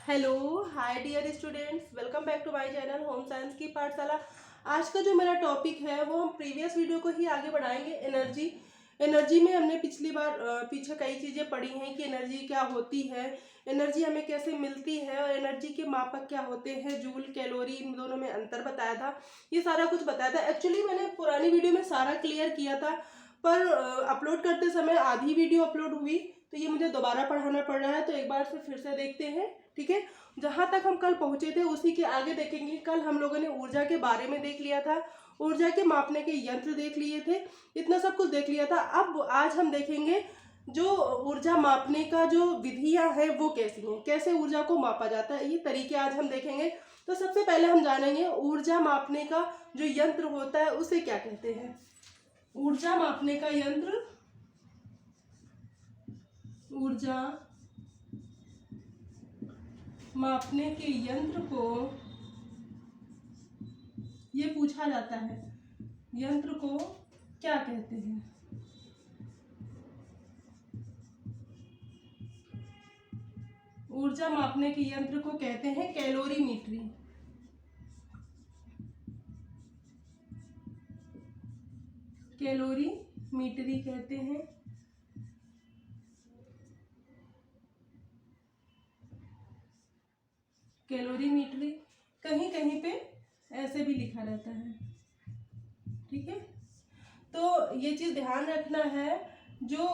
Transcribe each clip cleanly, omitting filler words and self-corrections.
Hello hi dear students, welcome back to my channel home science की पाठशाला। आज का जो मेरा टॉपिक है वो हम प्रीवियस वीडियो को ही आगे बढ़ाएंगे। एनर्जी में हमने पिछली बार पीछे कई चीज़ें पढ़ी हैं कि एनर्जी क्या होती है, एनर्जी हमें कैसे मिलती है और एनर्जी के मापक क्या होते हैं, जूल कैलोरी, इन दोनों में अंतर बताया था। ये सारा कुछ बताया था। एक्चुअली मैंने पुरानी वीडियो में सारा क्लियर किया था, पर अपलोड करते समय आधी वीडियो अपलोड हुई, तो ये मुझे दोबारा पढ़ाना पड़ रहा है। तो एक बार से फिर से देखते हैं, ठीक है। जहाँ तक हम कल पहुँचे थे उसी के आगे देखेंगे। कल हम लोगों ने ऊर्जा के बारे में देख लिया था, ऊर्जा के मापने के यंत्र देख लिए थे, इतना सब कुछ देख लिया था। अब आज हम देखेंगे जो ऊर्जा मापने का जो विधियाँ हैं वो कैसी हैं, कैसे ऊर्जा को मापा जाता है, ये तरीके आज हम देखेंगे। तो सबसे पहले हम जानेंगे ऊर्जा मापने का जो यंत्र होता है उसे क्या कहते हैं। ऊर्जा मापने का यंत्र, ऊर्जा मापने के यंत्र को ये पूछा जाता है, यंत्र को क्या कहते हैं। ऊर्जा मापने के यंत्र को कहते हैं कैलोरीमीट्री। कैलोरीमीट्री कहते हैं। कैलोरीमीट्री कहीं कहीं पे ऐसे भी लिखा रहता है, ठीक है। तो ये चीज ध्यान रखना है, जो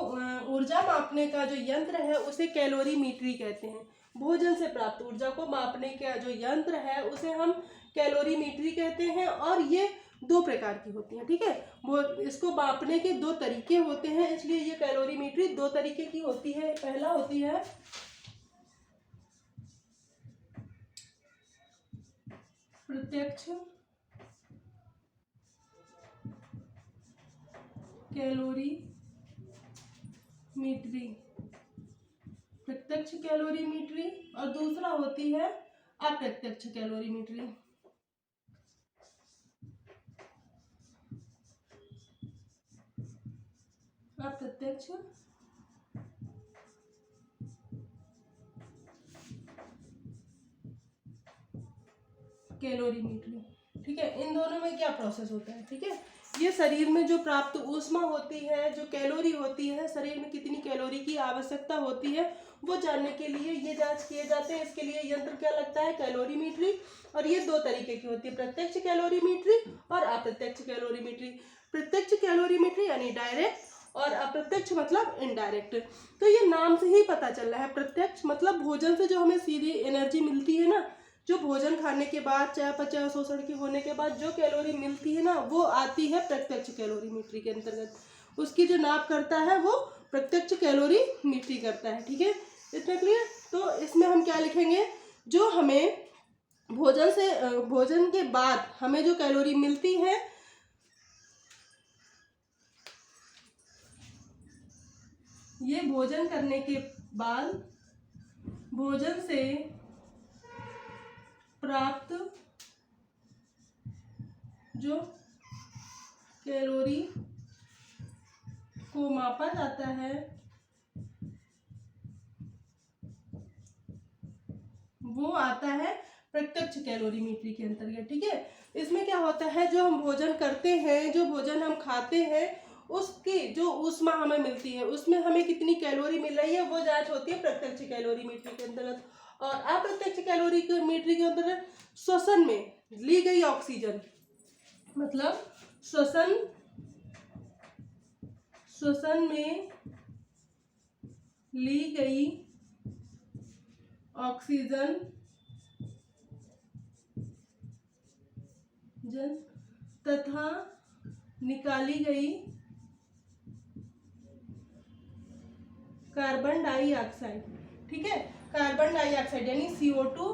ऊर्जा मापने का जो यंत्र है उसे कैलोरीमीट्री कहते हैं। भोजन से प्राप्त ऊर्जा को मापने का जो यंत्र है उसे हम कैलोरीमीट्री कहते हैं। और ये दो प्रकार की होती है, ठीक है। वो इसको मापने के दो तरीके होते हैं, इसलिए ये कैलोरीमीट्री दो तरीके की होती है। पहला होती है प्रत्यक्ष कैलोरीमीट्री, प्रत्यक्ष कैलोरीमीट्री, और दूसरा होती है अप्रत्यक्ष कैलोरीमीट्री। अप्रत्यक्ष कैलोरीमीट्री, ठीक है। इन दोनों में क्या प्रोसेस होता है, ठीक है। ये शरीर में जो प्राप्त ऊष्मा होती है, जो कैलोरी होती है, शरीर में कितनी कैलोरी की आवश्यकता होती है वो जानने के लिए ये जांच किए जाते हैं। इसके लिए यंत्र क्या लगता है, कैलोरीमीट्री। और ये दो तरीके की होती है, प्रत्यक्ष कैलोरीमीट्री और अप्रत्यक्ष कैलोरीमीट्री। प्रत्यक्ष कैलोरीमीट्री यानी डायरेक्ट, और अप्रत्यक्ष मतलब इनडायरेक्ट। तो ये नाम से ही पता चल रहा है, प्रत्यक्ष मतलब भोजन से जो हमें सीधी एनर्जी मिलती है ना, जो भोजन खाने के बाद चयापचय शोषण के होने के बाद जो कैलोरी मिलती है ना, वो आती है प्रत्यक्ष कैलोरीमीट्री के अंतर्गत। उसकी जो नाप करता है वो प्रत्यक्ष कैलोरीमीट्री करता है, ठीक है। इतना क्लियर। तो इसमें हम क्या लिखेंगे, जो हमें भोजन के बाद हमें जो कैलोरी मिलती है, ये भोजन करने के बाद भोजन से प्राप्त जो कैलोरी को मापा जाता है वो आता है प्रत्यक्ष कैलोरीमीट्री के अंतर्गत, ठीक है। इसमें क्या होता है, जो हम भोजन करते हैं, जो भोजन हम खाते हैं, उसकी जो ऊष्मा हमें मिलती है उसमें हमें कितनी कैलोरी मिल रही है वो जांच होती है प्रत्यक्ष कैलोरीमीट्री के अंतर्गत। और अप्रत्यक्ष कैलोरीमीट्री के अंतर्गत श्वसन में ली गई ऑक्सीजन, मतलब श्वसन में ली गई ऑक्सीजन तथा निकाली गई कार्बन डाइऑक्साइड, ठीक है। कार्बन डाइऑक्साइड यानी CO2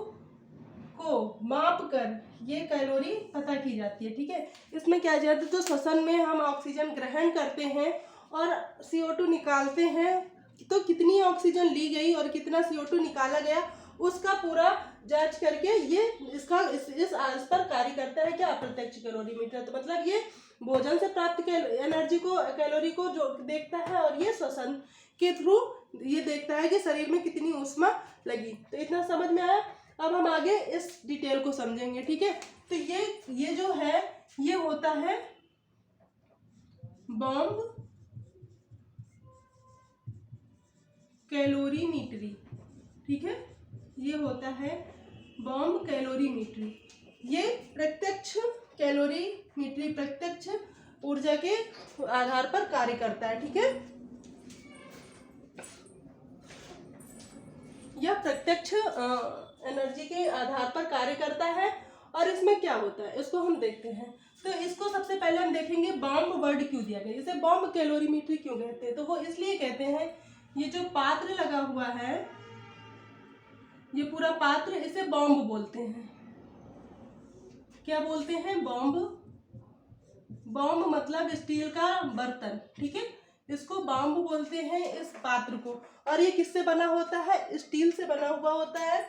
को माप कर ये कैलोरी पता की जाती है, ठीक है। इसमें क्या जाता है, तो श्वसन में हम ऑक्सीजन ग्रहण करते हैं और CO2 निकालते हैं, तो कितनी ऑक्सीजन ली गई और कितना CO2 निकाला गया उसका पूरा जांच करके ये इसका इस पर कार्य करता है क्या, अप्रत्यक्ष कैलोरीमीटर। तो मतलब ये भोजन से प्राप्त एनर्जी को, कैलोरी को जो देखता है, और ये श्वसन के थ्रू ये देखता है कि शरीर में कितनी ऊष्मा लगी। तो इतना समझ में आया। अब हम आगे इस डिटेल को समझेंगे, ठीक है। तो ये जो है ये होता है बॉम्ब कैलोरीमीट्री, ठीक है। ये होता है बॉम्ब कैलोरीमीट्री। ये प्रत्यक्ष कैलोरीमीट्री प्रत्यक्ष ऊर्जा के आधार पर कार्य करता है, ठीक है। यह प्रत्यक्ष एनर्जी के आधार पर कार्य करता है। और इसमें क्या होता है इसको हम देखते हैं। तो इसको सबसे पहले हम देखेंगे बॉम्ब वर्ड क्यों दिया गया, इसे बॉम्ब कैलोरीमीट्री क्यों कहते हैं। तो वो इसलिए कहते हैं, ये जो पात्र लगा हुआ है, ये पूरा पात्र, इसे बॉम्ब बोलते हैं। क्या बोलते हैं? बॉम्ब। बॉम्ब मतलब स्टील का बर्तन, ठीक है। इसको बॉम्ब बोलते हैं इस पात्र को। और ये किससे बना होता है? स्टील से बना हुआ होता है।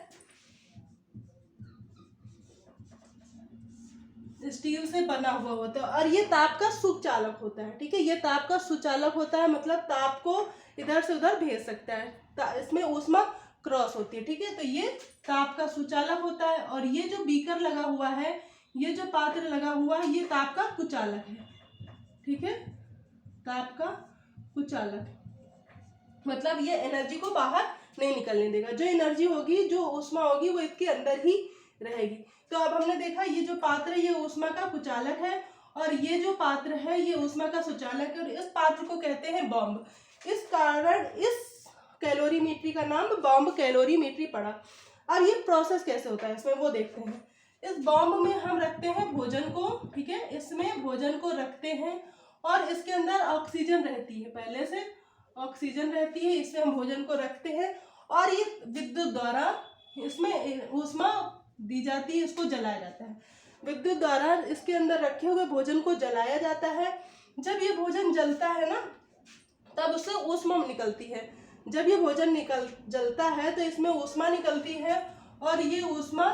स्टील से बना हुआ होता है और ये ताप का सुचालक होता है, ठीक है। ये ताप का सुचालक होता है, मतलब ताप को इधर से उधर भेज सकता है, इसमें ऊष्मा क्रॉस होती है, ठीक है। तो ये ताप का सुचालक होता है। और ये जो बीकर लगा हुआ है, ये जो पात्र लगा हुआ है, ये ताप का कुचालक है, ठीक है। ताप का कुचालक मतलब ये एनर्जी को बाहर नहीं निकलने देगा। जो एनर्जी होगी, जो ऊष्मा होगी, वो इसके अंदर ही रहेगी। तो अब हमने देखा ये जो पात्र है ये ऊष्मा का कुचालक है और ये जो पात्र है ये ऊष्मा का सुचालक है और इस पात्र को कहते हैं बॉम्ब। इस कारण इस कैलोरीमीट्री का नाम बॉम्ब कैलोरीमीट्री पड़ा। अब ये प्रोसेस कैसे होता है इसमें वो देखते हैं। इस बॉम्ब में हम रखते हैं भोजन को, ठीक है। इसमें भोजन को रखते हैं और इसके अंदर ऑक्सीजन रहती है, पहले से ऑक्सीजन रहती है, इसमें हम भोजन को रखते हैं और ये विद्युत द्वारा इसमें ऊष्मा दी जाती है, इसको जलाया जाता है। विद्युत द्वारा इसके अंदर रखे हुए भोजन को जलाया जाता है। जब ये भोजन जलता है ना, तब उससे ऊष्मा निकलती है। जब ये भोजन जलता है तो इसमें ऊष्मा निकलती है और ये ऊष्मा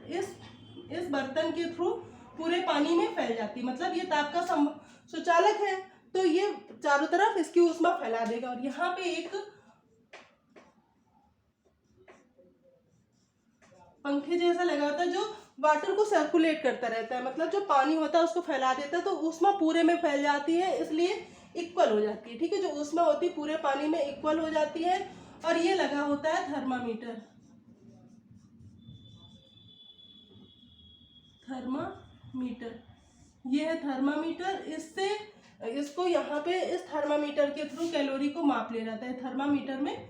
इस बर्तन के थ्रू पूरे पानी में फैल जाती है। मतलब ये ताप का सुचालक है, तो ये चारों तरफ इसकी ऊष्मा फैला देगा। और यहाँ पे एक पंखे जैसा लगा होता है जो वाटर को सर्कुलेट करता रहता है, मतलब जो पानी होता है उसको फैला देता है, तो ऊष्मा पूरे में फैल जाती है, इसलिए इक्वल हो जाती है, ठीक है। जो ऊष्मा होती है पूरे पानी में इक्वल हो जाती है। और ये लगा होता है थर्मामीटर। थर्मामीटर, ये है थर्मामीटर। इसको यहाँ पे इस थर्मामीटर के थ्रू कैलोरी को माप लिया जाता है। थर्मामीटर में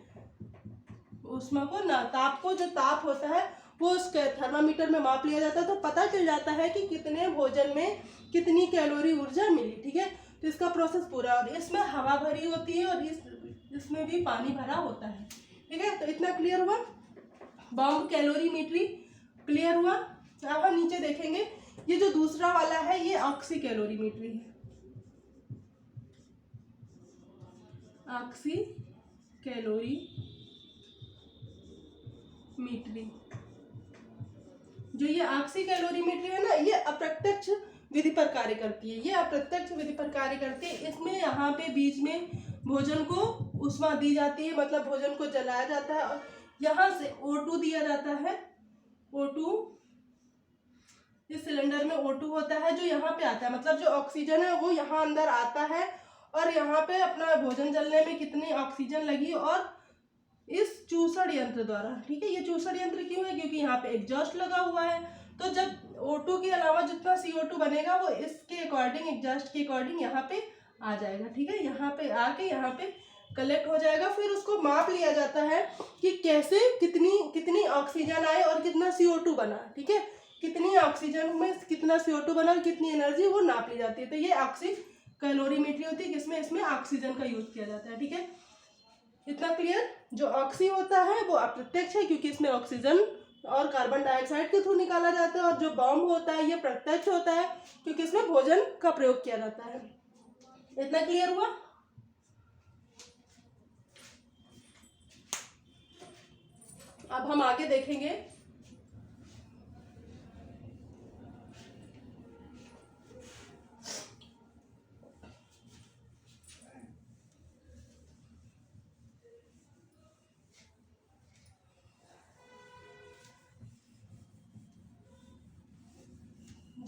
ऊष्मा को ना ताप को, जो ताप होता है वो उस थर्मामीटर में माप लिया जाता है, तो पता चल जाता है कि कितने भोजन में कितनी कैलोरी ऊर्जा मिली, ठीक है। तो इसका प्रोसेस पूरा, और इसमें हवा भरी होती है और इसमें भी पानी भरा होता है, ठीक है। तो इतना क्लियर हुआ, बॉम्ब कैलोरीमीट्री क्लियर हुआ। अब हम नीचे देखेंगे, ये जो दूसरा वाला है ये ऑक्सी कैलोरीमीट्री है। ऑक्सी कैलोरीमीट्री, जो ये ऑक्सी कैलोरीमीट्री है ना, ये अप्रत्यक्ष विधि पर कार्य करती है। ये अप्रत्यक्ष विधि पर कार्य करती है। इसमें यहाँ पे बीच में भोजन को ऊष्मा दी जाती है, मतलब भोजन को जलाया जाता है और यहाँ से O2 दिया जाता है। O2, इस सिलेंडर में O2 होता है जो यहाँ पे आता है, मतलब जो ऑक्सीजन है वो यहाँ अंदर आता है और यहाँ पे अपना भोजन जलने में कितनी ऑक्सीजन लगी, और इस चूसड़ यंत्र द्वारा, ठीक है। ये चूसड़ यंत्र क्यों है? क्योंकि यहाँ पे एग्जॉस्ट लगा हुआ है, तो जब O2 के अलावा जितना CO2 बनेगा वो इसके अकॉर्डिंग, एग्जॉस्ट के अकॉर्डिंग यहाँ पे आ जाएगा, ठीक है। यहाँ पे आके यहाँ पे कलेक्ट हो जाएगा। फिर उसको माप लिया जाता है कि कैसे कितनी ऑक्सीजन आए और कितना CO2 बना, ठीक है। कितनी ऑक्सीजन में कितना CO2 बना और कितनी एनर्जी, वो नाप ली जाती है। तो ये ऑक्सी कैलोरीमीट्री होती है, जिसमें इसमें ऑक्सीजन का यूज किया जाता है, ठीक है। इतना क्लियर। जो ऑक्सी होता है वो अप्रत्यक्ष है, क्योंकि इसमें ऑक्सीजन और कार्बन डाइऑक्साइड के थ्रू निकाला जाता है। और जो बॉम्ब होता है ये प्रत्यक्ष होता है, क्योंकि इसमें भोजन का प्रयोग किया जाता है। इतना क्लियर हुआ। अब हम आगे देखेंगे,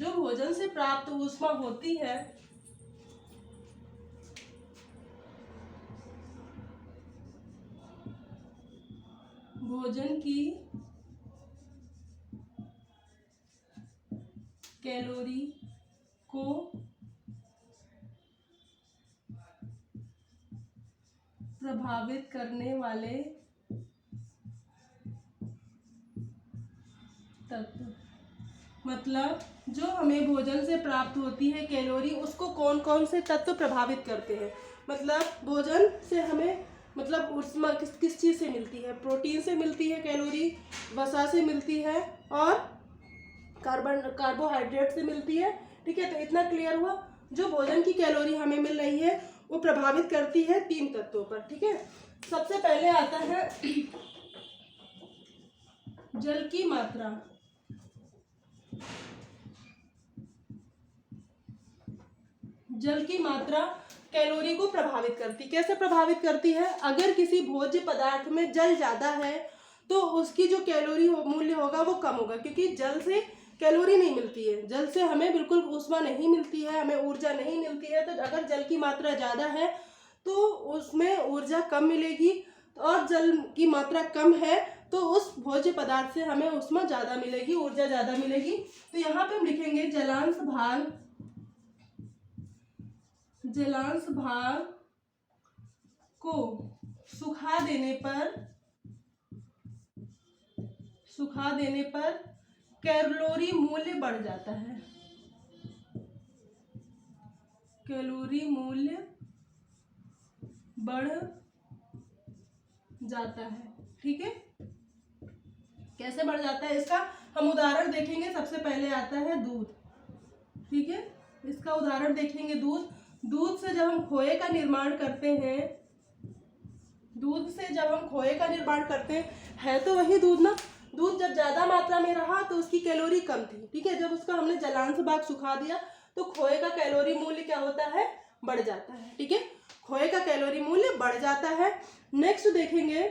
जो भोजन से प्राप्त ऊष्मा होती है भोजन की कैलोरी को प्रभावित करने वाले तत्व, मतलब जो हमें भोजन से प्राप्त होती है कैलोरी, उसको कौन कौन से तत्व प्रभावित करते हैं। मतलब भोजन से हमें मतलब ऊष्मा किस चीज़ से मिलती है। प्रोटीन से मिलती है कैलोरी, वसा से मिलती है और कार्बोहाइड्रेट से मिलती है। ठीक है, तो इतना क्लियर हुआ। जो भोजन की कैलोरी हमें मिल रही है वो प्रभावित करती है 3 तत्वों पर। ठीक है, सबसे पहले आता है जल की मात्रा। जल की मात्रा कैलोरी को प्रभावित करती। कैसे प्रभावित करती है? अगर किसी भोज्य पदार्थ में जल ज़्यादा है तो उसकी जो कैलोरी मूल्य होगा वो कम होगा, क्योंकि जल से कैलोरी नहीं मिलती है, जल से हमें बिल्कुल ऊष्मा नहीं मिलती है, हमें ऊर्जा नहीं मिलती है। तो अगर जल की मात्रा ज़्यादा है तो उसमें ऊर्जा कम मिलेगी, और जल की मात्रा कम है तो उस भोज्य पदार्थ से हमें ऊष्मा ज़्यादा मिलेगी, ऊर्जा ज़्यादा मिलेगी। तो यहाँ पे हम लिखेंगे जलांश भाग को सुखा देने पर कैलोरी मूल्य बढ़ जाता है। कैलोरी मूल्य बढ़ जाता है। ठीक है, कैसे बढ़ जाता है इसका हम उदाहरण देखेंगे। सबसे पहले आता है दूध। ठीक है, इसका उदाहरण देखेंगे दूध। दूध से जब हम खोए का निर्माण करते हैं, है तो वही दूध ना। दूध जब ज्यादा मात्रा में रहा तो उसकी कैलोरी कम थी। ठीक है, जब उसका हमने जलांश भाग सुखा दिया तो खोए का कैलोरी मूल्य क्या होता है? बढ़ जाता है। ठीक है, खोए का कैलोरी मूल्य बढ़ जाता है। नेक्स्ट देखेंगे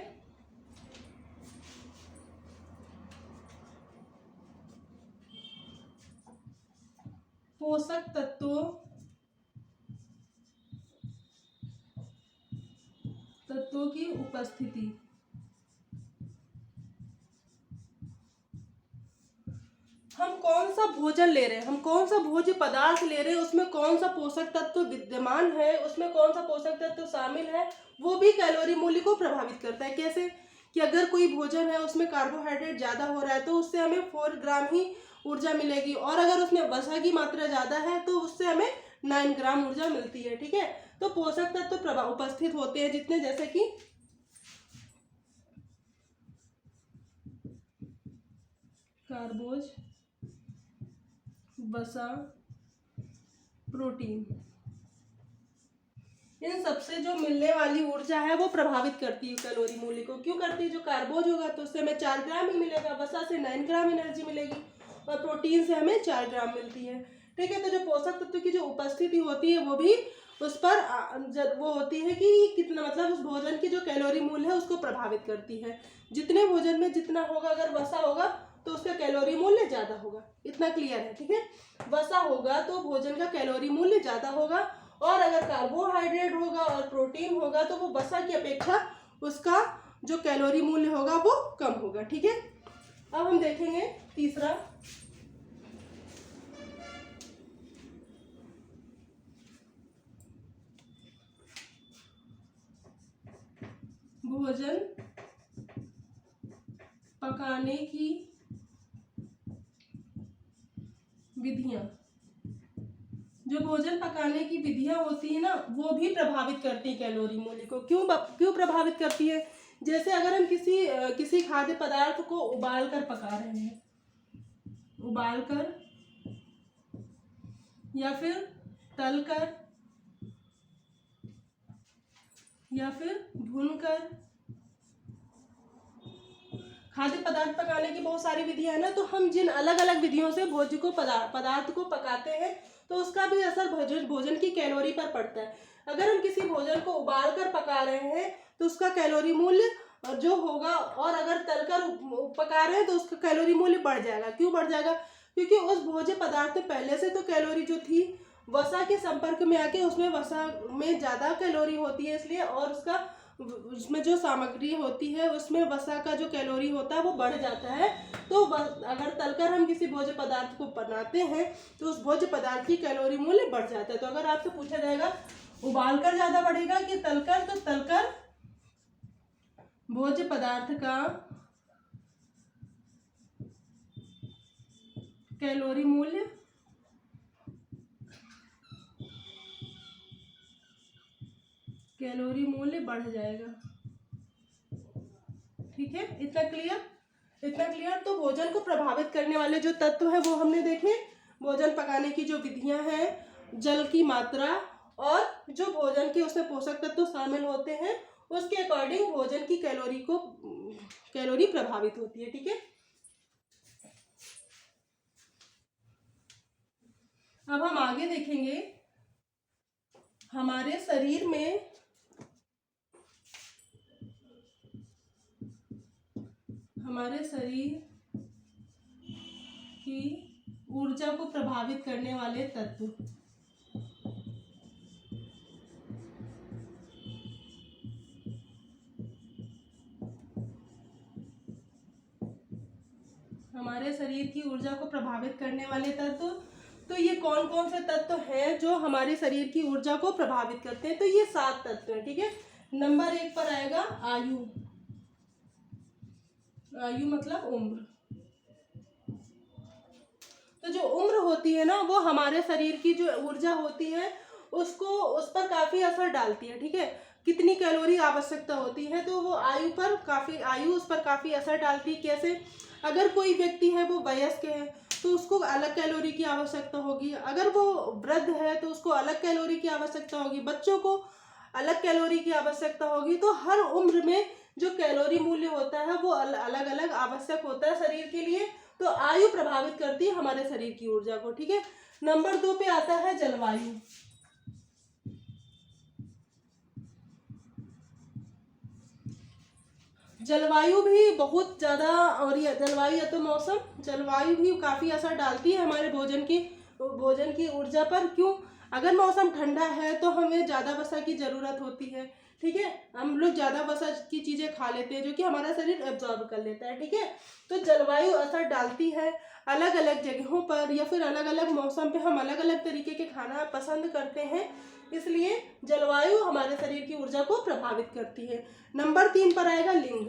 पोषक तत्वों की उपस्थिति। हम कौन सा भोजन ले रहे हैं, हम कौन सा भोज्य पदार्थ ले रहे हैं, उसमें कौन सा पोषक तत्व विद्यमान है, उसमें कौन सा पोषक तत्व शामिल है, वो भी कैलोरी मूल्य को प्रभावित करता है। कैसे कि अगर कोई भोजन है उसमें कार्बोहाइड्रेट ज़्यादा हो रहा है तो उससे हमें 4 ग्राम ही ऊर्जा मिलेगी, और अगर उसमें वसा की मात्रा ज़्यादा है तो उससे हमें 9 ग्राम ऊर्जा मिलती है। ठीक है, तो पोषक तत्व उपस्थित होते हैं जितने, जैसे कि कार्बोज, वसा, प्रोटीन, इन सबसे जो मिलने वाली ऊर्जा है वो प्रभावित करती है कैलोरी मूल्य को। क्यों करती है? जो कार्बोज होगा तो उससे हमें 4 ग्राम ही मिलेगा, वसा से 9 ग्राम एनर्जी मिलेगी, और प्रोटीन से हमें 4 ग्राम मिलती है। ठीक है, तो जो पोषक तत्व की जो उपस्थिति होती है वो भी उस पर वो होती है कि कितना, मतलब उस भोजन की जो कैलोरी मूल्य है उसको प्रभावित करती है। जितने भोजन में जितना होगा, अगर वसा होगा तो उसका कैलोरी मूल्य ज़्यादा होगा। इतना क्लियर है? ठीक है, वसा होगा तो भोजन का कैलोरी मूल्य ज़्यादा होगा, और अगर कार्बोहाइड्रेट होगा और प्रोटीन होगा तो वो वसा की अपेक्षा उसका जो कैलोरी मूल्य होगा वो कम होगा। ठीक है, अब हम देखेंगे तीसरा, भोजन पकाने की विधियां। जो भोजन पकाने की विधियां होती है ना वो भी प्रभावित करती है कैलोरी मूल्य को। क्यों प्रभावित करती है? जैसे अगर हम किसी खाद्य पदार्थ को उबाल कर पका रहे हैं, उबालकर या फिर तलकर या फिर भूनकर, खाद्य पदार्थ पकाने की बहुत सारी विधियां है ना। तो हम जिन अलग अलग विधियों से भोज्य को पदार्थ को पकाते हैं तो उसका भी असर भोजन की कैलोरी पर पड़ता है। अगर हम किसी भोजन को उबाल कर पका रहे हैं तो उसका कैलोरी मूल्य जो होगा, और अगर तलकर पका रहे हैं तो उसका कैलोरी मूल्य बढ़ जाएगा। क्यों बढ़ जाएगा? क्योंकि उस भोज्य पदार्थ में पहले से तो कैलोरी जो थी वसा के संपर्क में आके उसमें वसा में ज़्यादा कैलोरी होती है, इसलिए और उसमें जो सामग्री होती है उसमें वसा का जो कैलोरी होता है वो बढ़ जाता है। तो अगर तलकर हम किसी भोज्य पदार्थ को बनाते हैं तो उस भोज्य पदार्थ की कैलोरी मूल्य बढ़ जाता है। तो अगर आपसे पूछा जाएगा उबालकर ज़्यादा बढ़ेगा कि तलकर, तो तलकर भोज्य पदार्थ का कैलोरी मूल्य बढ़ जाएगा। ठीक है, इतना क्लियर। तो भोजन को प्रभावित करने वाले जो तत्व है वो हमने देखे। भोजन पकाने की जो विधियां हैं, जल की मात्रा और जो भोजन के उसमें पोषक तत्व शामिल होते हैं उसके अकॉर्डिंग भोजन की कैलोरी प्रभावित होती है। ठीक है, अब हम आगे देखेंगे हमारे शरीर की ऊर्जा को प्रभावित करने वाले तत्व। हमारे शरीर की ऊर्जा को प्रभावित करने वाले तत्व, तो ये कौन कौन से तत्व हैं जो हमारे शरीर की ऊर्जा को प्रभावित करते हैं? तो ये 7 तत्व हैं। ठीक है, नंबर 1 पर आएगा आयु मतलब उम्र। तो जो उम्र होती है ना वो हमारे शरीर की जो ऊर्जा होती है उस पर काफी असर डालती है। ठीक है, कितनी कैलोरी आवश्यकता होती है तो वो आयु उस पर काफी असर डालती है। कैसे? अगर कोई व्यक्ति है वो वयस्क है तो उसको अलग कैलोरी की आवश्यकता होगी, अगर वो वृद्ध है तो उसको अलग कैलोरी की आवश्यकता होगी, बच्चों को अलग कैलोरी की आवश्यकता होगी। तो हर उम्र में जो कैलोरी मूल्य होता है वो अलग अलग आवश्यक होता है शरीर के लिए। तो आयु प्रभावित करती है हमारे शरीर की ऊर्जा को। ठीक है, नंबर 2 पे आता है जलवायु। जलवायु भी बहुत ज्यादा, और ये जलवायु या तो मौसम, जलवायु भी काफी असर डालती है हमारे भोजन की ऊर्जा पर। क्यों? अगर मौसम ठंडा है तो हमें ज्यादा वसा की जरूरत होती है। ठीक है, हम लोग ज्यादा वसा की चीजें खा लेते हैं जो कि हमारा शरीर एब्जॉर्ब कर लेता है। ठीक है, तो जलवायु असर डालती है। अलग अलग जगहों पर या फिर अलग अलग मौसम पे हम अलग अलग तरीके के खाना पसंद करते हैं, इसलिए जलवायु हमारे शरीर की ऊर्जा को प्रभावित करती है। नंबर 3 पर आएगा लिंग।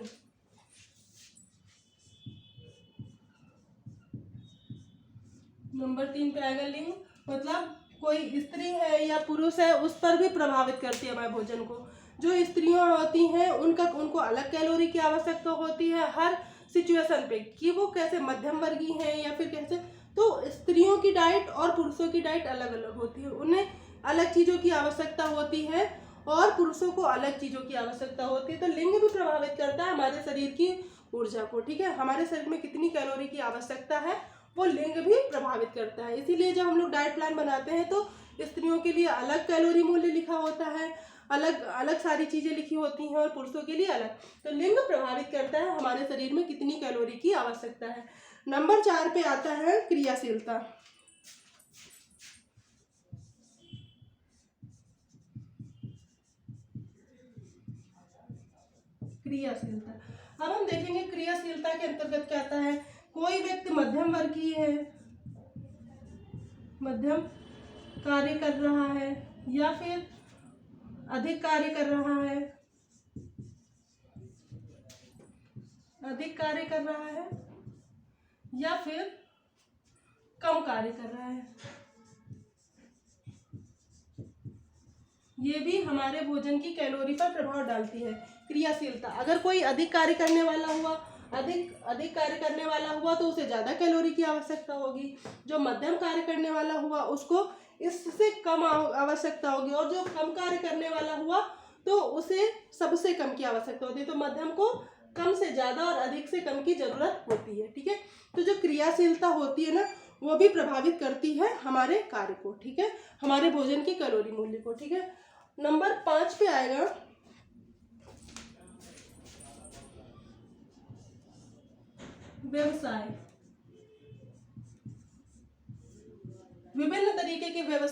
नंबर 3 पे आएगा लिंग, मतलब कोई स्त्री है या पुरुष है उस पर भी प्रभावित करती है हमारे भोजन को। जो स्त्रियां होती हैं उनको अलग कैलोरी की आवश्यकता होती है हर सिचुएशन पे, कि वो कैसे मध्यम वर्गीय हैं या फिर कैसे। तो स्त्रियों की डाइट और पुरुषों की डाइट अलग अलग होती है, उन्हें अलग चीज़ों की आवश्यकता होती है और पुरुषों को अलग चीज़ों की आवश्यकता होती है। तो लिंग भी प्रभावित करता है हमारे शरीर की ऊर्जा को। ठीक है, हमारे शरीर में कितनी कैलोरी की आवश्यकता है वो लिंग भी प्रभावित करता है। इसीलिए जब हम लोग डाइट प्लान बनाते हैं तो स्त्रियों के लिए अलग कैलोरी मूल्य लिखा होता है, अलग अलग सारी चीज़ें लिखी होती हैं और पुरुषों के लिए अलग। तो लिंग प्रभावित करता है हमारे शरीर में कितनी कैलोरी की आवश्यकता है। नंबर 4 पे आता है क्रियाशीलता। अब हम देखेंगे क्रियाशीलता के अंतर्गत क्या आता है। कोई व्यक्ति मध्यम वर्गीय है, मध्यम कार्य कर रहा है या फिर अधिक कार्य कर रहा है, या फिर कम कार्य कर रहा है, ये भी हमारे भोजन की कैलोरी पर प्रभाव डालती है। क्रियाशीलता, अगर कोई अधिक कार्य करने वाला हुआ तो उसे ज़्यादा कैलोरी की आवश्यकता होगी। जो मध्यम कार्य करने वाला हुआ उसको इससे कम आवश्यकता होगी, और जो कम कार्य करने वाला हुआ तो उसे सबसे कम की आवश्यकता होती है। तो मध्यम को कम से ज़्यादा और अधिक से कम की जरूरत होती है। ठीक है, तो जो क्रियाशीलता होती है ना वो भी प्रभावित करती है हमारे कार्य को। ठीक है, हमारे भोजन की कैलोरी मूल्य को। ठीक है, नंबर 5 पे आएगा व्यवसाय।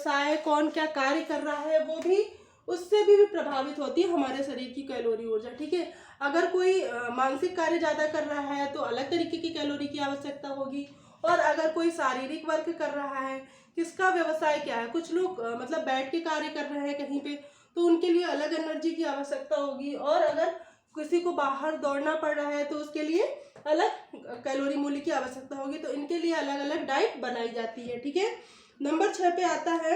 व्यवसाय, कौन क्या कार्य कर रहा है, वो भी उससे भी प्रभावित होती है हमारे शरीर की कैलोरी ऊर्जा। ठीक है, अगर कोई मानसिक कार्य ज़्यादा कर रहा है तो अलग तरीके की कैलोरी की आवश्यकता होगी, और अगर कोई शारीरिक वर्क कर रहा है, किसका व्यवसाय क्या है, कुछ लोग मतलब बैठ के कार्य कर रहे हैं कहीं पे, तो उनके लिए अलग एनर्जी की आवश्यकता होगी, और अगर किसी को बाहर दौड़ना पड़ रहा है तो उसके लिए अलग कैलोरी मूल्य की आवश्यकता होगी। तो इनके लिए अलग अलग डाइट बनाई जाती है। ठीक है, नंबर 6 पे आता है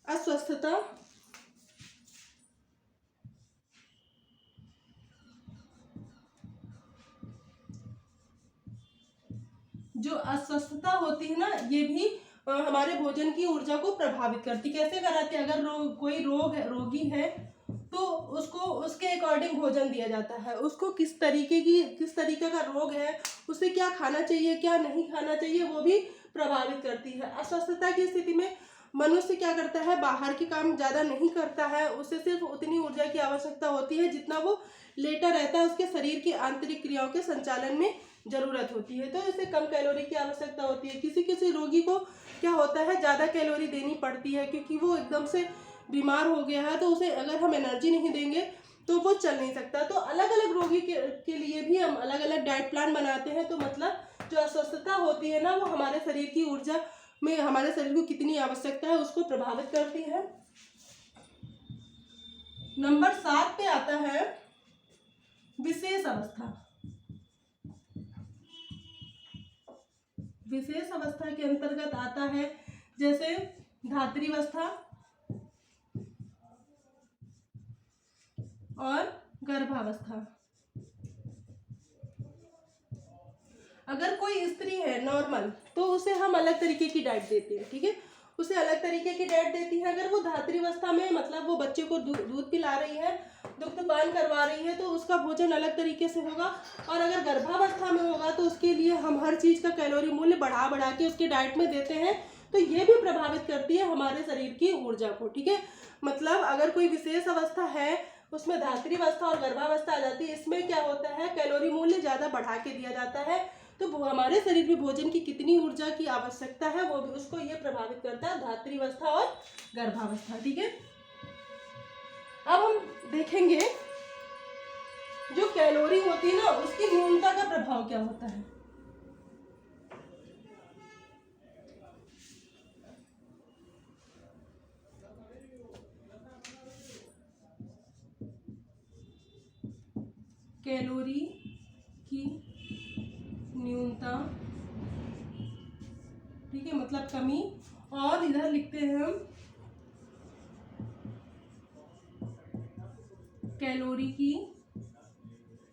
अस्वस्थता। जो अस्वस्थता होती है ना, ये भी हमारे भोजन की ऊर्जा को प्रभावित करती। कैसे कराती है? अगर कोई रोगी है तो उसको उसके अकॉर्डिंग भोजन दिया जाता है, उसको किस तरीके का रोग है, उसे क्या खाना चाहिए क्या नहीं खाना चाहिए, वो भी प्रभावित करती है। अस्वस्थता की स्थिति में मनुष्य क्या करता है, बाहर के काम ज़्यादा नहीं करता है, उसे सिर्फ उतनी ऊर्जा की आवश्यकता होती है जितना वो लेटा रहता है, उसके शरीर की आंतरिक क्रियाओं के संचालन में जरूरत होती है, तो इसे कम कैलोरी की आवश्यकता होती है। किसी किसी रोगी को क्या होता है, ज़्यादा कैलोरी देनी पड़ती है, क्योंकि वो एकदम से बीमार हो गया है, तो उसे अगर हम एनर्जी नहीं देंगे तो वो चल नहीं सकता। तो अलग अलग रोगी के लिए भी हम अलग अलग डाइट प्लान बनाते हैं। तो मतलब जो अस्वस्थता होती है ना, वो हमारे शरीर की ऊर्जा में हमारे शरीर को कितनी आवश्यकता है उसको प्रभावित करती है। नंबर 7 पे आता है विशेष अवस्था। विशेष अवस्था के अंतर्गत आता है जैसे धात्रीवस्था और गर्भावस्था। अगर कोई स्त्री है नॉर्मल, तो उसे हम अलग तरीके की डाइट देते हैं। ठीक है, उसे अलग तरीके की डाइट देती है। अगर वो धात्रीवस्था में मतलब वो बच्चे को दूध पिला रही है, दुग्धपान करवा रही है, तो उसका भोजन अलग तरीके से होगा। और अगर गर्भावस्था में होगा तो उसके लिए हम हर चीज़ का कैलोरी मूल्य बढ़ा बढ़ा के उसके डाइट में देते हैं, तो ये भी प्रभावित करती है हमारे शरीर की ऊर्जा को। ठीक है, मतलब अगर कोई विशेष अवस्था है उसमें धात्रीवस्था और गर्भावस्था आ जाती है, इसमें क्या होता है, कैलोरी मूल्य ज़्यादा बढ़ा के दिया जाता है, तो हमारे शरीर में भोजन की कितनी ऊर्जा की आवश्यकता है वो भी उसको ये प्रभावित करता है, धात्रीवस्था और गर्भावस्था। ठीक है, अब हम देखेंगे जो कैलोरी होती है ना, उसकी न्यूनता का प्रभाव क्या होता है। कैलोरी की न्यूनता, ठीक है, मतलब कमी, और इधर लिखते हैं हम कैलोरी की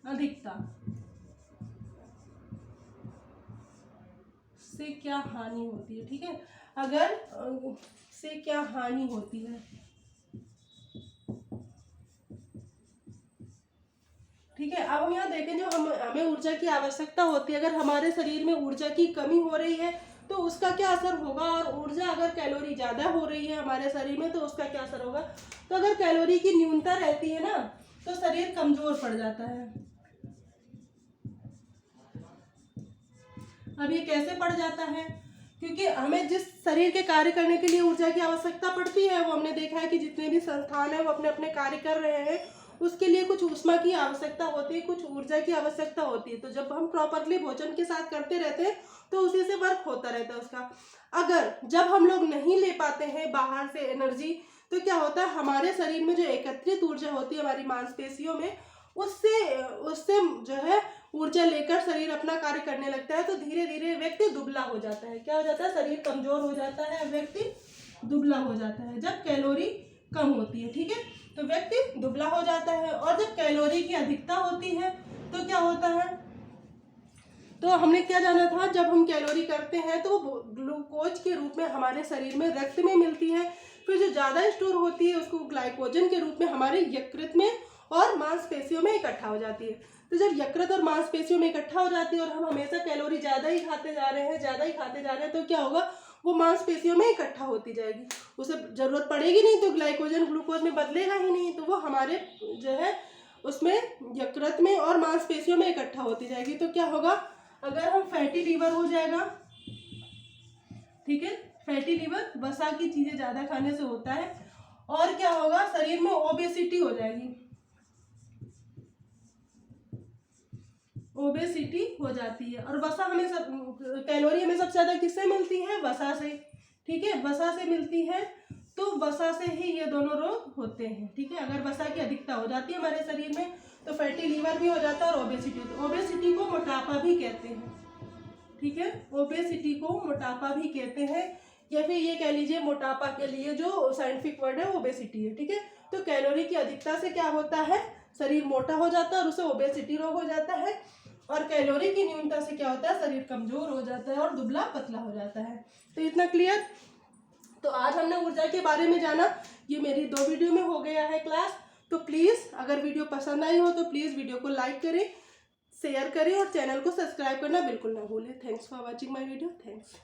अधिकता से क्या हानि होती है। ठीक है, अगर से क्या हानि होती है। ठीक है, अब हम यहाँ देखें जो हमें ऊर्जा की आवश्यकता होती है, अगर हमारे शरीर में ऊर्जा की कमी हो रही है तो उसका क्या असर होगा, और ऊर्जा अगर कैलोरी ज़्यादा हो रही है हमारे शरीर में तो उसका क्या असर होगा। तो अगर कैलोरी की न्यूनता रहती है ना, तो शरीर कमजोर पड़ जाता है। अब ये कैसे पड़ जाता है, क्योंकि हमें जिस शरीर के कार्य करने के लिए ऊर्जा की आवश्यकता पड़ती है, वो हमने देखा है कि जितने भी संस्थान है वो अपने अपने कार्य कर रहे हैं, उसके लिए कुछ ऊष्मा की आवश्यकता होती है, कुछ ऊर्जा की आवश्यकता होती है। तो जब हम प्रॉपरली भोजन के साथ करते रहते हैं तो उसी से वर्क होता रहता है उसका। अगर जब हम लोग नहीं ले पाते हैं बाहर से एनर्जी, तो क्या होता है, हमारे शरीर में जो एकत्रित ऊर्जा होती है हमारी मांसपेशियों में, उससे जो है ऊर्जा लेकर शरीर अपना कार्य करने लगता है। तो धीरे धीरे व्यक्ति दुबला हो जाता है। क्या हो जाता है, शरीर कमजोर हो जाता है, व्यक्ति दुबला हो जाता है जब कैलोरी कम होती है। ठीक है, तो व्यक्ति दुबला हो जाता है। और जब कैलोरी की अधिकता होती है तो क्या होता है, तो हमने क्या जाना था, जब हम कैलोरी करते हैं तो वो ग्लूकोज के रूप में हमारे शरीर में रक्त में मिलती है, फिर जो ज़्यादा स्टोर होती है उसको ग्लाइकोजन के रूप में हमारे यकृत में और मांसपेशियों में इकट्ठा हो जाती है। तो जब यकृत और मांसपेशियों में इकट्ठा हो जाती है और हम हमेशा कैलोरी ज़्यादा ही खाते जा रहे हैं, तो क्या होगा, वो मांसपेशियों में इकट्ठा होती जाएगी, उसे ज़रूरत पड़ेगी नहीं, तो ग्लाइकोजन ग्लूकोज में बदलेगा ही नहीं, तो वो हमारे जो है उसमें यकृत में और मांसपेशियों में इकट्ठा होती जाएगी। तो क्या होगा, अगर हम फैटी लीवर हो जाएगा, ठीक है, फैटी लीवर वसा की चीज़ें ज़्यादा खाने से होता है। और क्या होगा, शरीर में ओबेसिटी हो जाएगी, ओबेसिटी हो जाती है। और वसा हमें कैलोरी हमें सबसे ज़्यादा किससे मिलती है, वसा से, ठीक है, वसा से मिलती है। तो वसा से ही ये दोनों रोग होते हैं, ठीक है। अगर वसा की अधिकता हो जाती है हमारे शरीर में तो फैटी लीवर भी हो जाता है और ओबेसिटी होती है। ओबेसिटी को मोटापा भी कहते हैं, ठीक है, ओबेसिटी को मोटापा भी कहते हैं, या फिर ये कह लीजिए मोटापा के लिए जो साइंटिफिक वर्ड है ओबेसिटी है, ठीक है। तो कैलोरी की अधिकता से क्या होता है, शरीर मोटा हो जाता है और उसे ओबेसिटी रोग हो जाता है। और कैलोरी की न्यूनता से क्या होता है, शरीर कमजोर हो जाता है और दुबला पतला हो जाता है। तो इतना क्लियर। तो आज हमने ऊर्जा के बारे में जाना, ये मेरी 2 वीडियो में हो गया है क्लास। तो प्लीज़ अगर वीडियो पसंद आई हो तो प्लीज़ वीडियो को लाइक करें, शेयर करें और चैनल को सब्सक्राइब करना बिल्कुल ना भूलें। Thanks for watching my video. Thanks.